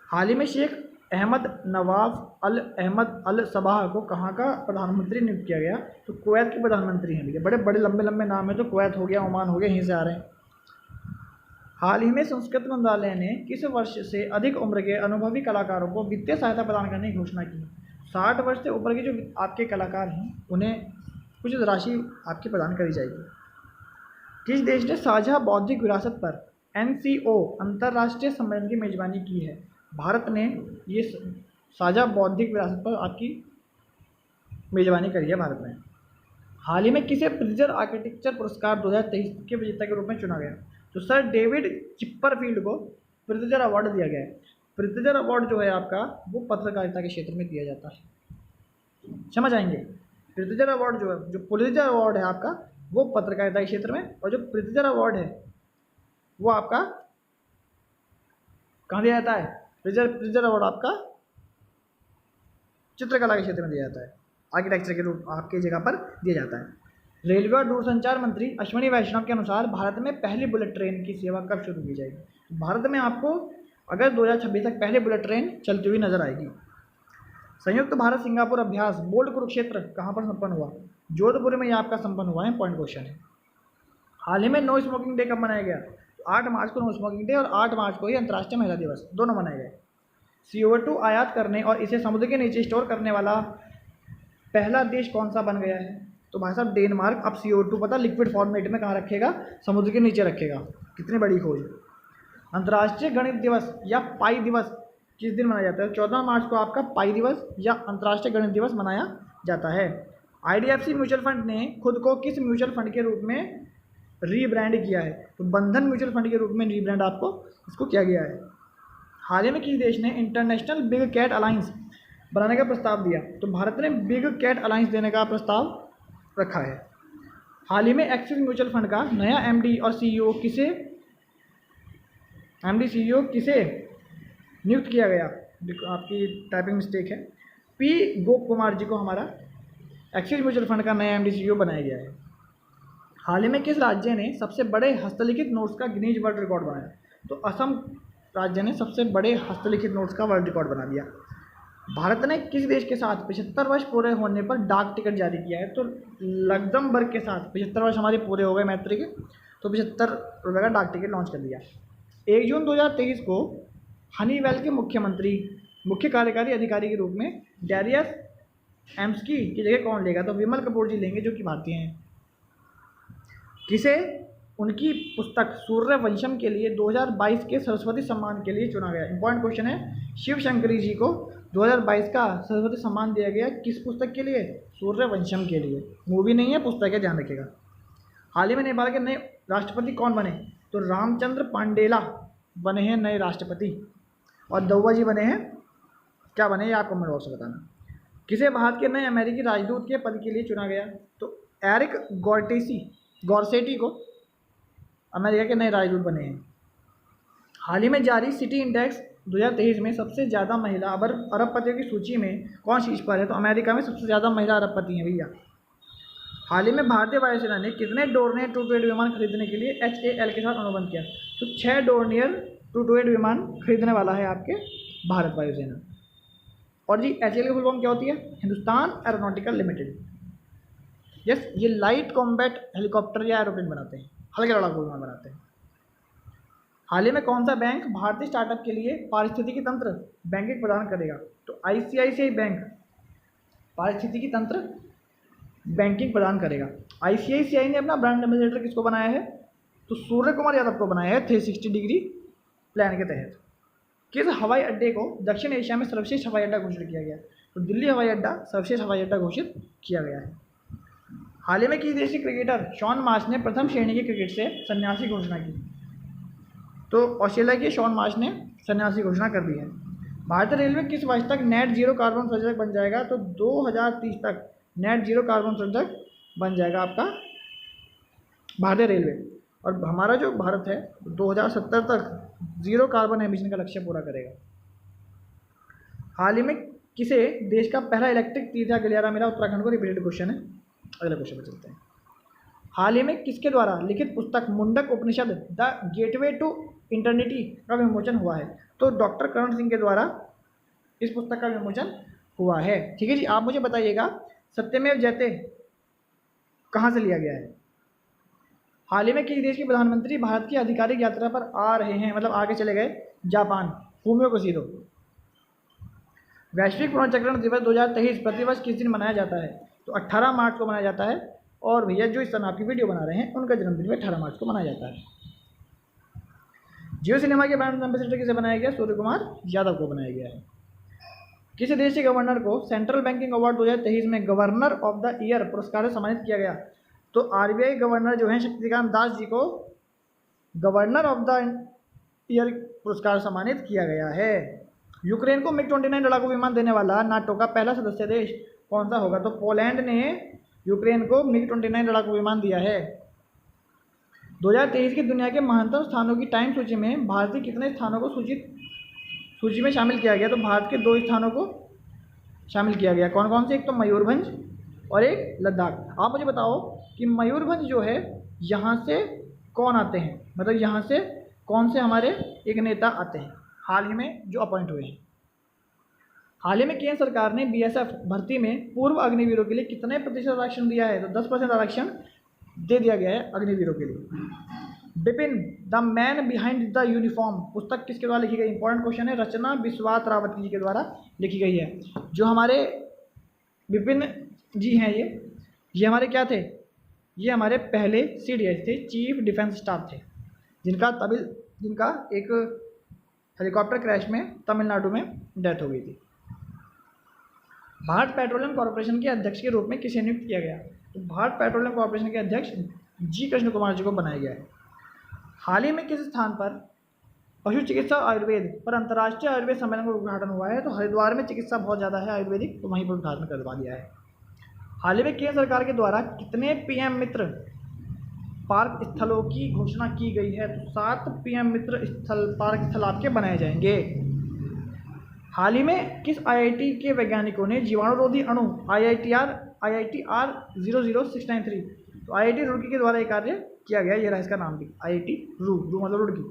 हाल ही में शेख अहमद नवाफ अल अहमद अल सबाह को कहाँ का प्रधानमंत्री नियुक्त किया गया? तो कुवैत के प्रधानमंत्री हैं भैया। बड़े बड़े लंबे नाम है, तो कुवैत हो गया, ओमान हो गया, यहीं से आ रहे हैं। हाल ही में संस्कृत मंत्रालय ने किस वर्ष से अधिक उम्र के अनुभवी कलाकारों को वित्तीय सहायता प्रदान करने की घोषणा की? 60 वर्ष से ऊपर के जो आपके कलाकार हैं उन्हें कुछ राशि आपकी प्रदान करी जाएगी। किस देश ने साझा बौद्धिक विरासत पर NCO अंतर्राष्ट्रीय सम्मेलन की मेजबानी की है? भारत ने ये साझा बौद्धिक विरासत पर आपकी मेजबानी करी है भारत ने। हाल ही में किसे प्रिजर आर्किटेक्चर पुरस्कार 2023 के विजेता के रूप में चुना गया? तो सर डेविड चिप्परफील्ड को प्रिजर अवार्ड दिया गया है। प्रिजर अवार्ड जो है आपका वो पत्रकारिता के क्षेत्र में दिया जाता है, समझ आएंगे। प्रिजर अवार्ड जो है, जो पुलित्जर अवार्ड है आपका, वो पत्रकारिता के क्षेत्र में, और जो प्रिजर अवार्ड है वो आपका कहाँ दिया जाता है? प्रिजर अवार्ड आपका चित्रकला के क्षेत्र में दिया जाता है, आर्किटेक्चर के रूप आपकी जगह पर दिया जाता है। रेलवे और दूरसंचार मंत्री अश्विनी वैष्णव के अनुसार भारत में पहली बुलेट ट्रेन की सेवा कब शुरू की जाएगी? भारत में आपको अगस्त 2026 तक पहले बुलेट ट्रेन चलती हुई नजर आएगी। संयुक्त भारत सिंगापुर अभ्यास बोल्ट कुरुक्षेत्र कहाँ पर संपन्न हुआ? जोधपुर में यह आपका संपन्न हुआ है। पॉइंट क्वेश्चन है। हाल ही में नो स्मोकिंग डे कब मनाया गया? तो 8 मार्च को नो स्मोकिंग डे और 8 मार्च को ही अंतर्राष्ट्रीय महिला दिवस दोनों मनाए गए। CO2 आयात करने और इसे समुद्र के नीचे स्टोर करने वाला पहला देश कौन सा बन गया है? तो भाई साहब डेनमार्क। अब CO2 पता लिक्विड फॉर्मेट में कहाँ रखेगा? समुद्र के नीचे रखेगा। कितनी बड़ी खोज। अंतर्राष्ट्रीय गणित दिवस या पाई दिवस किस दिन मनाया जाता है? 14 मार्च को आपका पाई दिवस या अंतर्राष्ट्रीय गणित दिवस मनाया जाता है। IDFC म्यूचुअल फंड ने खुद को किस म्यूचुअल फंड के रूप में रीब्रांड किया है? तो बंधन म्यूचुअल फंड के रूप में रीब्रांड आपको इसको किया गया है। हाल ही में किस देश ने इंटरनेशनल बिग कैट अलायंस बनाने का प्रस्ताव दिया? तो भारत ने बिग कैट अलायंस देने का प्रस्ताव रखा है। हाल ही में एक्सिस म्यूचुअल फंड का नया MD और CEO किसे नियुक्त किया गया? आपकी टाइपिंग मिस्टेक है। P गोप कुमार जी को हमारा एक्सिस म्यूचुअल फंड का नया MD CEO बनाया गया है। हाल ही में किस राज्य ने सबसे बड़े हस्तलिखित नोट्स का गिनीज वर्ल्ड रिकॉर्ड बनाया? तो असम राज्य ने सबसे बड़े हस्तलिखित नोट्स का वर्ल्ड रिकॉर्ड बना दिया। भारत ने किस देश के साथ 75 वर्ष पूरे होने पर डाक टिकट जारी किया है? तो लग्जमबर्ग के साथ 75 वर्ष हमारे पूरे हो गए मैत्री के, तो 75 रुपये का डाक टिकट लॉन्च कर दिया। 1 जून 2023 को हनीवेल के मुख्यमंत्री मुख्य कार्यकारी अधिकारी के रूप में डैरियस एम्स्की की जगह कौन लेगा? तो विमल कपूर जी लेंगे, जो कि भारतीय हैं। किसे उनकी पुस्तक सूर्यवंशम के लिए 2022 के सरस्वती सम्मान के लिए चुना गया? इंपॉर्टेंट क्वेश्चन है। शिव शंकरी जी को 2022 का सरस्वती सम्मान दिया गया, किस पुस्तक के लिए? सूर्यवंशम के लिए। मूवी नहीं है, पुस्तक है, ध्यान रखिएगा। हाल ही में नेपाल के नए राष्ट्रपति कौन बने? तो रामचंद्र पांडेला बने हैं नए राष्ट्रपति, और दौवा जी बने हैं, क्या बने ये आप कमेंट बॉक्स में बताना। किसे भारत के नए अमेरिकी राजदूत के पद के लिए चुना गया? तो एरिक गॉर्सेटी को अमेरिका के नए राजदूत बने हैं। हाल ही में जारी सिटी इंडेक्स 2023 में सबसे ज़्यादा महिला अरबपतियों की सूची में कौन शीर्ष पर है? तो अमेरिका में सबसे ज़्यादा महिला अरबपति हैं भैया। हाल ही में भारतीय वायुसेना ने कितने डोर्नियर 228 विमान खरीदने के लिए HAL के साथ अनुबंध किया? तो 6 डोर्नियर 228 विमान खरीदने वाला है आपके भारत वायुसेना। और जी HAL की फुल फॉर्म क्या होती है? Hindustan aeronautical limited. यस, ये लाइट कॉम्बैट हेलीकॉप्टर या एरोप्लेन बनाते हैं, हल्के लड़ाकू विमान बनाते हैं। हाल ही में कौन सा बैंक भारतीय स्टार्टअप के लिए पारिस्थितिकी तंत्र बैंकिंग प्रदान करेगा? तो ICICI बैंक पारिस्थितिकी तंत्र बैंकिंग प्रदान करेगा। ICICI ने अपना ब्रांड एम्बेसडर किसको बनाया है? तो सूर्य कुमार यादव को बनाया है 360 डिग्री प्लान के तहत। किस हवाई अड्डे को दक्षिण एशिया में सर्वश्रेष्ठ हवाई अड्डा घोषित किया गया? तो दिल्ली हवाई अड्डा सर्वश्रेष्ठ हवाई अड्डा घोषित किया गया है। हाल ही में किस देश के क्रिकेटर शॉन मार्श ने प्रथम श्रेणी के क्रिकेट से संन्यास की घोषणा की? तो ऑस्ट्रेलिया के शॉन मार्श ने संन्यास की घोषणा कर दी है। भारतीय रेलवे किस वर्ष तक नेट जीरो कार्बन उत्सर्जक बन जाएगा? तो 2030 तक नेट जीरो कार्बन उत्सर्जक बन जाएगा आपका भारतीय रेलवे। और हमारा जो भारत है 2070 तक जीरो कार्बन एमिशन का लक्ष्य पूरा करेगा। हाल ही में किसे देश का पहला इलेक्ट्रिक तीर्थ गलियारा मिला? उत्तराखंड को। रिपीटेड क्वेश्चन है, अगले क्वेश्चन पर चलते हैं। हाल ही में किसके द्वारा लिखित पुस्तक मुंडक उपनिषद द गेटवे टू इंटरनिटी का विमोचन हुआ है? तो डॉक्टर करण सिंह के द्वारा इस पुस्तक का विमोचन हुआ है। ठीक है जी, आप मुझे बताइएगा सत्यमेव जयते कहाँ से लिया गया है? हाल ही में किस देश के प्रधानमंत्री भारत की आधिकारिक यात्रा पर आ रहे हैं, मतलब आगे चले गए? जापान। फूमियो किशिडो। वैश्विक पुनर्चक्रण दिवस 2023 प्रतिवर्ष किस दिन मनाया जाता है? तो 18 मार्च को मनाया जाता है। और भैया जो इस समय आपकी वीडियो बना रहे हैं उनका जन्मदिन भी 18 मार्च को मनाया जाता है। जियो सिनेमा के ब्रांड एम्बेसडर किसे बनाया गया? सूर्य कुमार यादव को बनाया गया है। किस देश के गवर्नर को सेंट्रल बैंकिंग अवार्ड 2023 में गवर्नर ऑफ द ईयर पुरस्कार से सम्मानित किया गया? तो RBI गवर्नर जो हैं शक्तिकांत दास जी को गवर्नर ऑफ द ईयर पुरस्कार सम्मानित किया गया है। यूक्रेन को MiG-29 लड़ाकू विमान देने वाला नाटो का पहला सदस्य देश कौन सा होगा? तो पोलैंड ने यूक्रेन को MiG-29 लड़ाकू विमान दिया है। 2023 की दुनिया के महानतम स्थानों की टाइम सूची में भारतीय कितने स्थानों को सूची में शामिल किया गया? तो भारत के 2 स्थानों को शामिल किया गया। कौन कौन से? एक तो मयूरभंज और एक लद्दाख। आप मुझे बताओ कि मयूरभंज जो है यहाँ से कौन आते हैं, मतलब यहाँ से कौन से हमारे एक नेता आते हैं हाल ही में जो अपॉइंट हुए हैं? हाल ही में केंद्र सरकार ने BSF भर्ती में पूर्व अग्निवीरों के लिए कितने प्रतिशत आरक्षण दिया है? तो 10% आरक्षण दे दिया गया है अग्निवीरों के लिए। Bipin the man behind the uniform पुस्तक किसके द्वारा लिखी गई? इंपॉर्टेंट क्वेश्चन है, रचना बिस्वास रावत जी के द्वारा लिखी गई है। जो हमारे बिपिन जी हैं ये हमारे क्या थे? ये हमारे पहले CDS थे, चीफ डिफेंस स्टाफ थे, जिनका एक हेलीकॉप्टर क्रैश में तमिलनाडु में डेथ हो गई थी। भारत पेट्रोलियम कॉर्पोरेशन के अध्यक्ष के रूप में किसे नियुक्त किया गया? तो भारत पेट्रोलियम कॉर्पोरेशन के अध्यक्ष G कृष्ण कुमार जी को बनाया गया है। हाल ही में किस स्थान पर पशु चिकित्सा आयुर्वेद पर अंतर्राष्ट्रीय आयुर्वेद सम्मेलन का उद्घाटन हुआ है? तो हरिद्वार में चिकित्सा बहुत ज़्यादा है आयुर्वेदिक, तो वहीं पर उद्घाटन करवा दिया है। हाल ही में केंद्र सरकार के द्वारा कितने PM मित्र पार्क स्थलों की घोषणा की गई है? तो 7 PM मित्र पार्क स्थल आपके बनाए जाएंगे। हाल ही में किस IIT के वैज्ञानिकों ने जीवाणुरोधी अणु IITR 00693 तो IIT रुड़की के द्वारा ये कार्य किया गया, ये रहा इसका नाम भी IIT रू मतलब रुड़की।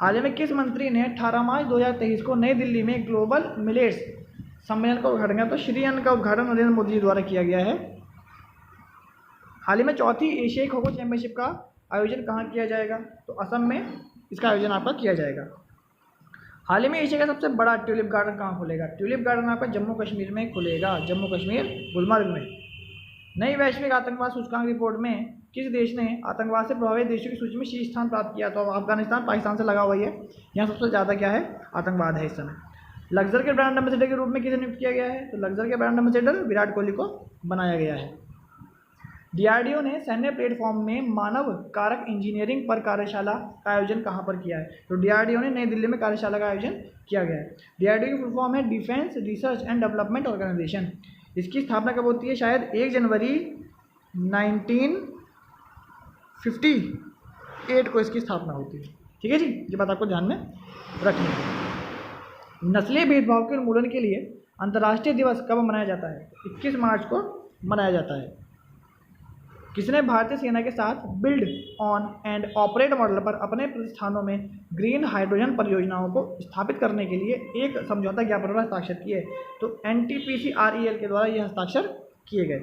हाल ही में किस मंत्री ने 18 मार्च 2023 को नई दिल्ली में ग्लोबल मिलेट्स सम्मेलन का उद्घाटन किया? तो श्री अन्न का उद्घाटन नरेंद्र मोदी जी द्वारा किया गया है। हाल ही में 4थी एशियाई खो खो चैंपियनशिप का आयोजन कहाँ किया जाएगा? तो असम में इसका आयोजन आपका किया जाएगा। हाल ही में एशिया का सबसे बड़ा ट्यूलिप गार्डन कहाँ खुलेगा? ट्यूलिप गार्डन आपका जम्मू कश्मीर में खुलेगा, जम्मू कश्मीर गुलमर्ग में। नई वैश्विक आतंकवाद सूचकांक रिपोर्ट में किस देश ने आतंकवाद से प्रभावित देशों की सूची में शीर्ष स्थान प्राप्त किया? तो अफगानिस्तान पाकिस्तान से लगा हुआ है, यहाँ सबसे ज़्यादा क्या है? आतंकवाद है इस समय। लक्जर के ब्रांड एम्बेसडर के रूप में किसे नियुक्त किया गया है? तो लक्जर के ब्रांड एम्बेसडर विराट कोहली को बनाया गया है। डीआरडीओ ने सैन्य प्लेटफॉर्म में मानव कारक इंजीनियरिंग पर कार्यशाला का आयोजन कहाँ पर किया है? तो डीआरडीओ ने नई दिल्ली में कार्यशाला का आयोजन किया गया है। डीआरडीओ की फुल फॉर्म है defence research and development organisation. इसकी स्थापना कब होती है? शायद 1 जनवरी 1958 को इसकी स्थापना होती है। ठीक है जी, ये बात आपको ध्यान में रखनी है। नस्लीय भेदभाव के उन्मूलन के लिए अंतर्राष्ट्रीय दिवस कब मनाया जाता है? 21 मार्च को मनाया जाता है। किसने भारतीय सेना के साथ build on and operate model पर अपने प्रतिष्ठानों में ग्रीन हाइड्रोजन परियोजनाओं को स्थापित करने के लिए एक समझौता ज्ञापन पर हस्ताक्षर किए? तो NTPC-REL के द्वारा ये हस्ताक्षर किए गए।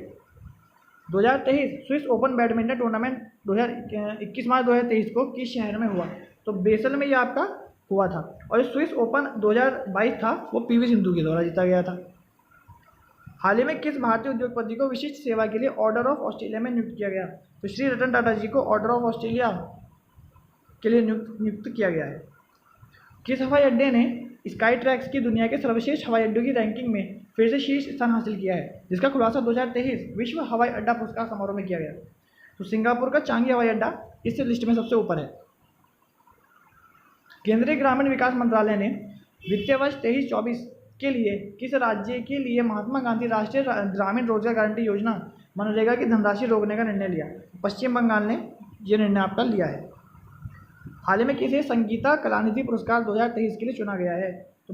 2023 स्विस ओपन बैडमिंटन टूर्नामेंट 21 मार्च 2023 को किस शहर में हुआ? तो बेसल में ये आपका हुआ था। और स्विस ओपन 2022 था, वो PV सिंधु के द्वारा जीता गया था। हाल ही में किस भारतीय उद्योगपति को विशिष्ट सेवा के लिए ऑर्डर ऑफ ऑस्ट्रेलिया में नियुक्त किया गया? तो श्री रतन टाटा जी को ऑर्डर ऑफ ऑस्ट्रेलिया के लिए नियुक्त किया गया है। किस हवाई अड्डे ने स्काई ट्रैक्स की दुनिया के सर्वश्रेष्ठ हवाई अड्डों की रैंकिंग में फिर से शीर्ष स्थान हासिल किया है, जिसका खुलासा 2023 विश्व हवाई अड्डा पुरस्कार समारोह में किया गया? तो सिंगापुर का चांगी हवाई अड्डा इस लिस्ट में सबसे ऊपर है। केंद्रीय ग्रामीण विकास मंत्रालय ने वित्तीय वर्ष 23-24 के लिए किस राज्य के लिए महात्मा गांधी राष्ट्रीय ग्रामीण रोजगार गारंटी योजना मनरेगा की धनराशि रोकने का निर्णय लिया? पश्चिम बंगाल ने यह निर्णय आपका लिया है। हाल ही में किसे संगीता कलानिधि पुरस्कार 2023 के लिए चुना गया है? तो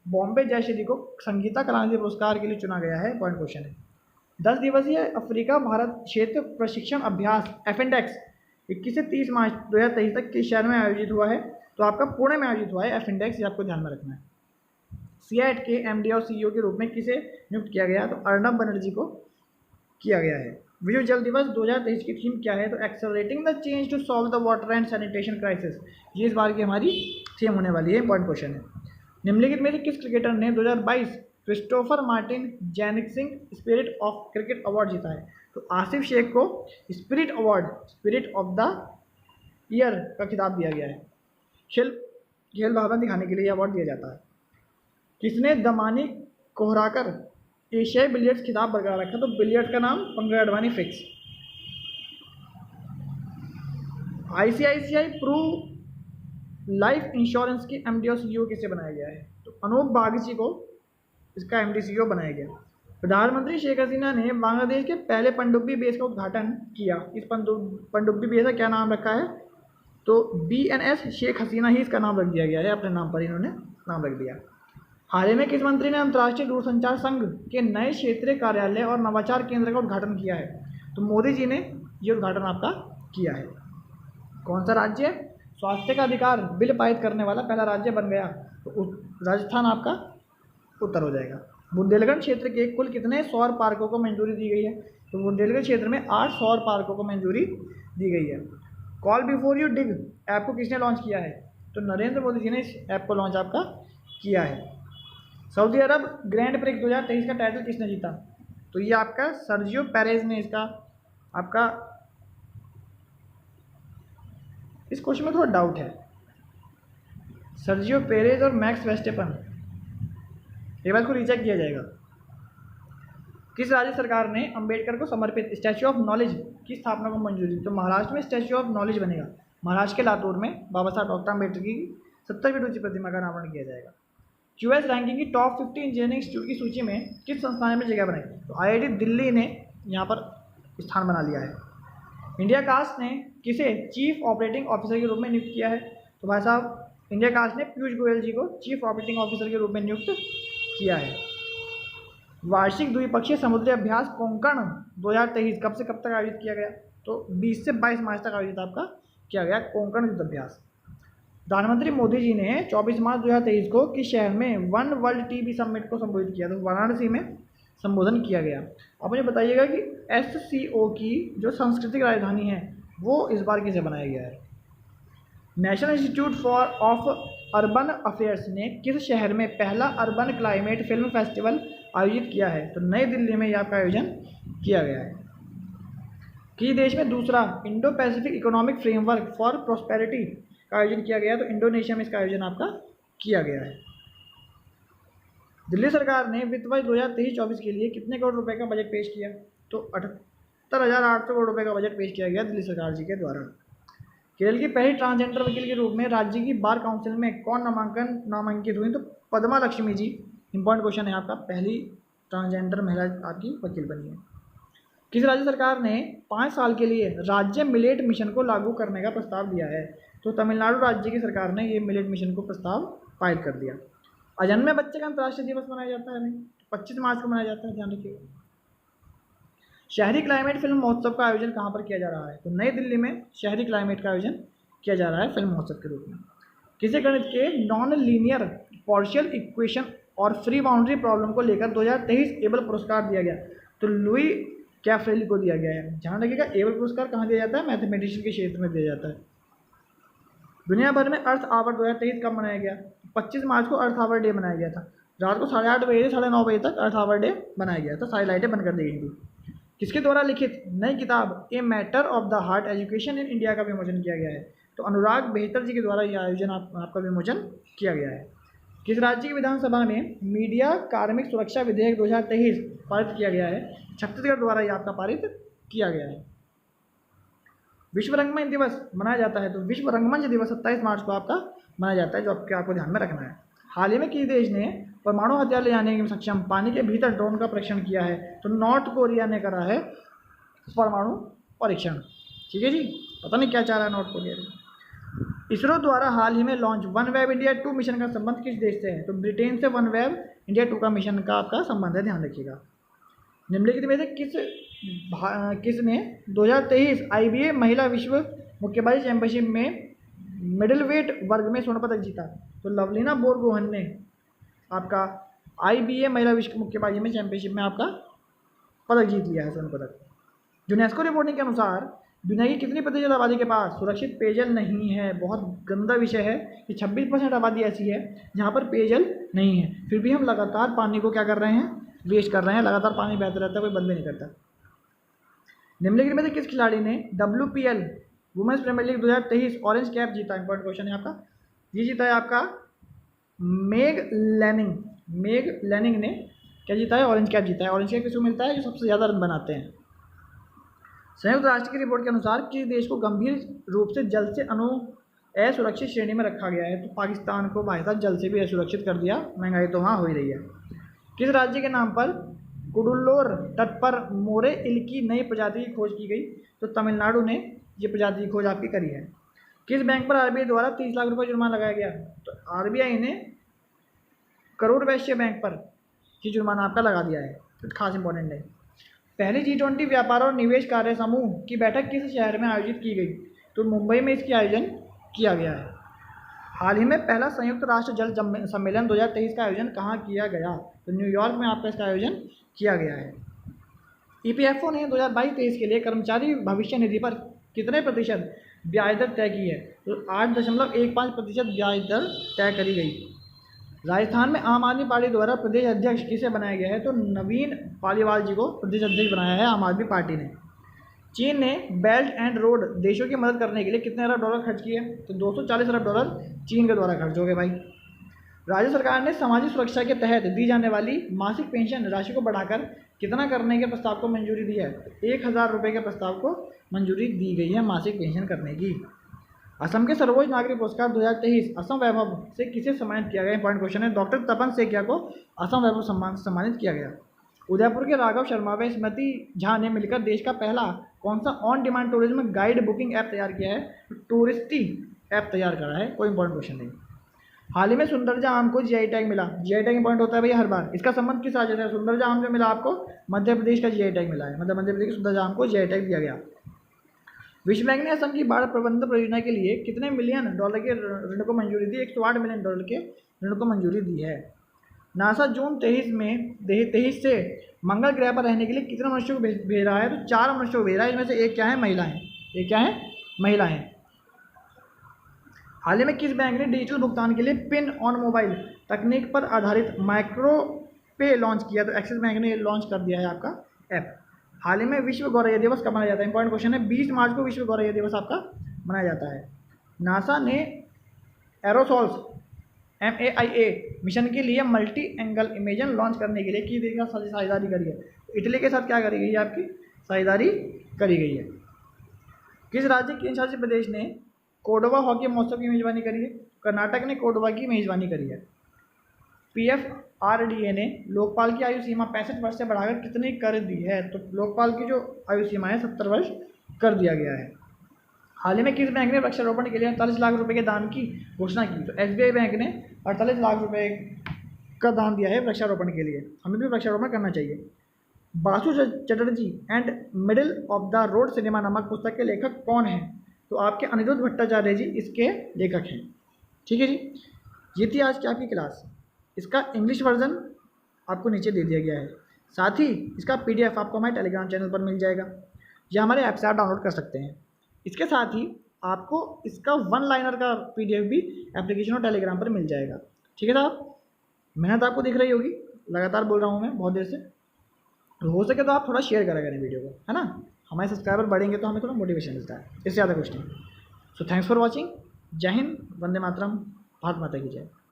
बॉम्बे जयश्री को संगीता कलानिधि पुरस्कार के लिए चुना गया है। पॉइंट क्वेश्चन है। 10 दिवसीय अफ्रीका भारत क्षेत्र प्रशिक्षण अभ्यास एफिंडेक्स 21 से 30 मार्च 2023 तक किस शहर में आयोजित हुआ है? तो आपका पुणे में आयोजित हुआ है एफिंडेक्स, ये आपको ध्यान में रखना है। सीएट के MD और CEO के रूप में किसे नियुक्त किया गया? तो अर्नब बनर्जी को किया गया है। विश्व जल दिवस 2023 की थीम क्या है? तो accelerating the change to solve the water and sanitation crisis, ये इस बार की हमारी थीम होने वाली है। इंपॉर्टेंट क्वेश्चन है। निम्नलिखित में से किस क्रिकेटर ने 2022 Christopher Martin Jenkins spirit of cricket award जीता है? तो आसिफ शेख को spirit award, spirit of the year का खिताब दिया गया है। खेल भावना दिखाने के लिए यह अवार्ड दिया जाता है। किसने दमानी कोहराकर एशियाई बिलियर्ड्स खिताब बरकरार रखा? तो बिलियर्ड्स का नाम Pankaj Advani fix. ICICI pru life insurance की MD और CEO किसे बनाया गया है? तो अनूप बागची को इसका MD CEO बनाया गया। प्रधानमंत्री शेख हसीना ने बांग्लादेश के पहले पनडुब्बी बेस का उद्घाटन किया। इस पनडुब्बी बेस का क्या नाम रखा है? तो BNS शेख हसीना ही इसका नाम रख दिया गया है, अपने नाम पर इन्होंने नाम रख दिया। हाल ही में किस मंत्री ने अंतर्राष्ट्रीय दूरसंचार संघ के नए क्षेत्रीय कार्यालय और नवाचार केंद्र का उद्घाटन किया है? तो मोदी जी ने ये उद्घाटन आपका किया है। कौन सा राज्य स्वास्थ्य का अधिकार बिल पारित करने वाला पहला राज्य बन गया? तो राजस्थान आपका उत्तर हो जाएगा। बुंदेलखंड क्षेत्र के कुल कितने सौर पार्कों को मंजूरी दी गई है? तो बुंदेलखंड क्षेत्र में 8 सौर पार्कों को मंजूरी दी गई है। Call before you dig app को किसने लॉन्च किया है? तो नरेंद्र मोदी जी ने इस ऐप को लॉन्च आपका किया है। सऊदी अरब ग्रैंड प्रिक्स 2023 का टाइटल किसने जीता? तो ये आपका सर्जियो पेरेज ने इसका आपका, इस क्वेश्चन में थोड़ा डाउट है। सर्जियो पेरेज और मैक्स वेस्टेपन, एक बार को रीचेक किया जाएगा। किस राज्य सरकार ने अंबेडकर को समर्पित स्टैच्यू ऑफ नॉलेज की स्थापना को मंजूरी दी? तो महाराष्ट्र में स्टैच्यू ऑफ नॉलेज बनेगा। महाराष्ट्र के लातूर में बाबा साहब डॉक्टर अम्बेडकर की 70 फीट ऊंची प्रतिमा का अनावरण किया जाएगा। QS रैंकिंग की टॉप 50 इंजीनियरिंग इंस्टीट्यूट की सूची में किस संस्थान ने अपनी जगह बनाई? तो IIT दिल्ली ने यहाँ पर स्थान बना लिया है। इंडिया कास्ट ने किसे चीफ ऑपरेटिंग ऑफिसर के रूप में नियुक्त किया है? तो भाई साहब इंडिया कास्ट ने पीयूष गोयल जी को चीफ ऑपरेटिंग ऑफिसर के रूप में नियुक्त किया है। वार्षिक द्विपक्षीय समुद्री अभ्यास कोंकण 2023 कब से कब तक आयोजित किया गया? तो 20 से 22 मार्च तक आयोजित आपका किया गया कोंकण युद्ध अभ्यास। प्रधानमंत्री मोदी जी ने 24 मार्च 2023 को किस शहर में वन वर्ल्ड टीबी समिट को संबोधित किया? तो वाराणसी में संबोधन किया गया। अब मुझे बताइएगा कि SCO की जो सांस्कृतिक राजधानी है वो इस बार किसे बनाया गया है? National institute of urban affairs ने किस शहर में पहला अर्बन क्लाइमेट फिल्म फेस्टिवल आयोजित किया है? तो नई दिल्ली में यह आपका आयोजन किया गया है। किस देश में दूसरा Indo Pacific economic framework for prosperity का आयोजन किया गया? तो इंडोनेशिया में इसका आयोजन आपका किया गया है। दिल्ली सरकार ने वित्त वर्ष 2023-24 के लिए कितने करोड़ रुपए का बजट पेश किया? तो 78,800 करोड़ रुपए का बजट पेश किया गया दिल्ली सरकार जी के द्वारा। केरल की पहली ट्रांसजेंडर वकील के रूप में राज्य की बार काउंसिल में कौन नामांकित हुई? तो पद्मा लक्ष्मी जी। इंपॉर्टेंट क्वेश्चन है आपका, पहली ट्रांसजेंडर महिला आपकी वकील बनी है। किस राज्य सरकार ने 5 साल के लिए राज्य मिलेट मिशन को लागू करने का प्रस्ताव दिया है? तो तमिलनाडु राज्य की सरकार ने ये मिलेट मिशन को प्रस्ताव पारित कर दिया। अजन्मे बच्चे का अंतर्राष्ट्रीय दिवस मनाया जाता है नहीं, 25 मार्च को मनाया जाता है, ध्यान रखिएगा। शहरी क्लाइमेट फिल्म महोत्सव का आयोजन कहाँ पर किया जा रहा है? तो नई दिल्ली में शहरी क्लाइमेट का आयोजन किया जा रहा है फिल्म महोत्सव के रूप में। किसी गणित के नॉन लीनियर पार्शियल इक्वेशन और फ्री बाउंड्री प्रॉब्लम को लेकर 2023 एबल पुरस्कार दिया गया? तो लुई कैफ्रेली को दिया गया है। ध्यान रखिएगा, एबल पुरस्कार कहाँ दिया जाता है? मैथमेटिशियन के क्षेत्र में दिया जाता है। दुनिया भर में अर्थ आवर 2023 कब मनाया गया? 25 मार्च को अर्थ आवर डे मनाया गया था। रात को 8:30 बजे से 9:30 बजे तक अर्थ आवर डे मनाया गया था, सारी लाइटें बंद कर दी गई थी। किसके द्वारा लिखित नई किताब a matter of the heart education in India का विमोचन किया गया है? तो अनुराग बेहतर जी के द्वारा यह आयोजन आपका विमोचन किया गया है। किस राज्य की विधानसभा में मीडिया कार्मिक सुरक्षा विधेयक 2023 पारित किया गया है? छत्तीसगढ़ द्वारा यह आपका पारित किया गया है। विश्व रंगमंच दिवस मनाया जाता है? तो विश्व रंगमंच दिवस 27 मार्च को आपका मनाया जाता है, जो आपको ध्यान में रखना है। हाल ही में किस देश ने परमाणु हथियार ले जाने में सक्षम पानी के भीतर ड्रोन का परीक्षण किया है? तो नॉर्थ कोरिया ने करा है परमाणु परीक्षण। ठीक है जी, पता नहीं क्या चाह रहा है नॉर्थ कोरिया। इसरो द्वारा हाल ही में लॉन्च वन-वेब इंडिया 2 मिशन का संबंध किस देश से है? तो ब्रिटेन से वन-वेब इंडिया 2 का मिशन का आपका संबंध है, ध्यान रखिएगा। निम्नलिखित में से किसने 2023 IBA महिला विश्व मुक्केबाजी चैंपियनशिप में मिडिल वेट वर्ग में स्वर्ण पदक जीता? तो लवलीना बोरगोहन ने आपका IBA महिला विश्व मुक्केबाजी में चैंपियनशिप में आपका पदक जीत लिया है, स्वर्ण पदक। यूनेस्को रिपोर्टिंग के अनुसार दुनिया की कितनी प्रतिशत आबादी के पास सुरक्षित पेयजल नहीं है? बहुत गंदा विषय है कि 26% आबादी ऐसी है जहाँ पर पेयजल नहीं है, फिर भी हम लगातार पानी को क्या कर रहे हैं? वेस्ट कर रहे हैं। लगातार पानी बहता रहता है, कोई बंद भी नहीं करता। निम्नलिखित में से किस खिलाड़ी ने WPL women's premier league 2023 orange cap जीता? इंपॉर्टेंट क्वेश्चन है आपका। ये जीता है आपका मेग लैनिंग ने क्या जीता है? ऑरेंज कैप जीता है। ऑरेंज कैप किसको मिलता है? जो सबसे ज़्यादा रन बनाते हैं। संयुक्त राष्ट्र की रिपोर्ट के अनुसार किस देश को गंभीर रूप से जल से असुरक्षित श्रेणी में रखा गया है? तो पाकिस्तान को भाई साहब जल से भी असुरक्षित कर दिया, महंगाई तो वहाँ हो ही रही है। किस राज्य के नाम पर कुडुल्लोर तट पर मोरे इल की नई प्रजाति की खोज की गई? तो तमिलनाडु ने ये प्रजाति की खोज आपकी करी है। किस बैंक पर RBI द्वारा 30 लाख रुपये जुर्माना लगाया गया? तो RBI ने करोड़ वैश्य बैंक पर ये जुर्माना आपका लगा दिया है, तो खास इंपॉर्टेंट है। पहली G20 व्यापार और निवेश कार्य समूह की बैठक किस शहर में आयोजित की गई? तो मुंबई में इसकी आयोजन किया गया है। हाल ही में पहला संयुक्त राष्ट्र जल सम्मेलन 2023 का आयोजन कहाँ किया गया? तो न्यूयॉर्क में आपका इसका आयोजन किया गया है। EPFO ने 2022-23 के लिए कर्मचारी भविष्य निधि पर कितने प्रतिशत ब्याज दर तय की है? तो 8.15% ब्याज दर तय करी गई। राजस्थान में आम आदमी पार्टी द्वारा प्रदेश अध्यक्ष किसे बनाया गया है? तो नवीन पालीवाल जी को प्रदेश अध्यक्ष बनाया है आम आदमी पार्टी ने। चीन ने बेल्ट एंड रोड देशों की मदद करने के लिए कितने अरब डॉलर खर्च किए? तो 240 अरब डॉलर चीन के द्वारा खर्च हो गए भाई। राज्य सरकार ने सामाजिक सुरक्षा के तहत दी जाने वाली मासिक पेंशन राशि को बढ़ाकर कितना करने के प्रस्ताव को मंजूरी दी है? 1,000 रुपये के प्रस्ताव को मंजूरी दी गई है मासिक पेंशन करने की। असम के सर्वोच्च नागरिक पुरस्कार 2023 असम वैभव से किसे सम्मानित किया गया? इंपॉर्टेंट क्वेश्चन है। डॉक्टर तपन सेकिया को असम वैभव सम्मानित किया गया। उदयपुर के राघव शर्मा व स्मृति झा ने मिलकर देश का पहला कौन सा on demand tourism guide booking app तैयार किया है? टूरिस्टी ऐप तैयार करा है। कोई इंपॉर्टेंट क्वेश्चन नहीं। हाल ही में सुंदरजा आम को GI टैग मिला। GI टैग इंपॉर्टेंट होता है भैया हर बार। इसका संबंध किस राज्य से? सुंदरजा आम जो मिला आपको मध्य प्रदेश का GI टैग मिला है। मतलब मध्य प्रदेश के सुंदरजा आम को GI टैग दिया गया। विश्व बैंक ने असम की बाढ़ प्रबंधन परियोजना के लिए कितने मिलियन डॉलर के ऋण को मंजूरी दी? 108 मिलियन डॉलर के ऋण को मंजूरी दी है। नासा जून 23 से मंगल ग्रह पर रहने के लिए कितने मनुष्यों को भेज रहा है? तो 4 मनुष्यों को भेज रहा है। इसमें से एक क्या है? महिला है। एक क्या है? महिला है। हाल ही में किस बैंक ने डिजिटल भुगतान के लिए पिन ऑन मोबाइल तकनीक पर आधारित माइक्रो पे लॉन्च किया? तो एक्सिस बैंक ने लॉन्च कर दिया है आपका ऐप। हाल ही में विश्व गौरैया दिवस कब मनाया जाता है? इंपॉर्टेंट क्वेश्चन है। 20 मार्च को विश्व गौरैया दिवस आपका मनाया जाता है। नासा ने एरोसॉल्स MAIA मिशन के लिए मल्टी एंगल इमेजन लॉन्च करने के लिए किस देश के साथ साझेदारी करी है? इटली के साथ क्या करी गई है? आपकी साझेदारी करी गई है। किस राज्य के केंद्र शासित प्रदेश ने कोडवा हॉकी महोत्सव की मेजबानी करी है? कर्नाटक ने कोडवा की मेजबानी करी है। PFRDA ने लोकपाल की आयु सीमा 65 वर्ष से बढ़ाकर कितनी कर दी है? तो लोकपाल की जो आयु सीमा है 70 वर्ष कर दिया गया है। हाल ही में किस बैंक ने वृक्षारोपण के लिए 48 लाख रुपए के दान की घोषणा की? तो SBI बैंक ने 48 लाख रुपए का दान दिया है वृक्षारोपण के लिए। हमें भी वृक्षारोपण करना चाहिए। Basu Chatterjee and middle of the road cinema नामक पुस्तक के लेखक कौन हैं? तो आपके अनिरुद्ध भट्टाचार्य जी इसके लेखक हैं। ठीक है जी, ये थी आज की आपकी क्लास। इसका इंग्लिश वर्जन आपको नीचे दे दिया गया है, साथ ही इसका PDF आपको हमारे टेलीग्राम चैनल पर मिल जाएगा या हमारे ऐप से आप डाउनलोड कर सकते हैं। इसके साथ ही आपको इसका 1 लाइनर का PDF भी एप्लीकेशन और टेलीग्राम पर मिल जाएगा। ठीक है साहब, मेहनत आपको दिख रही होगी, लगातार बोल रहा हूँ मैं बहुत देर से। हो सके तो आप थोड़ा शेयर करा करें वीडियो को, है ना। हमारे सब्सक्राइबर बढ़ेंगे तो हमें थोड़ा मोटिवेशन मिलता है, इससे ज़्यादा कुछ नहीं। So thanks for watching. जय हिंद, वंदे मातरम, भारत माता की जय।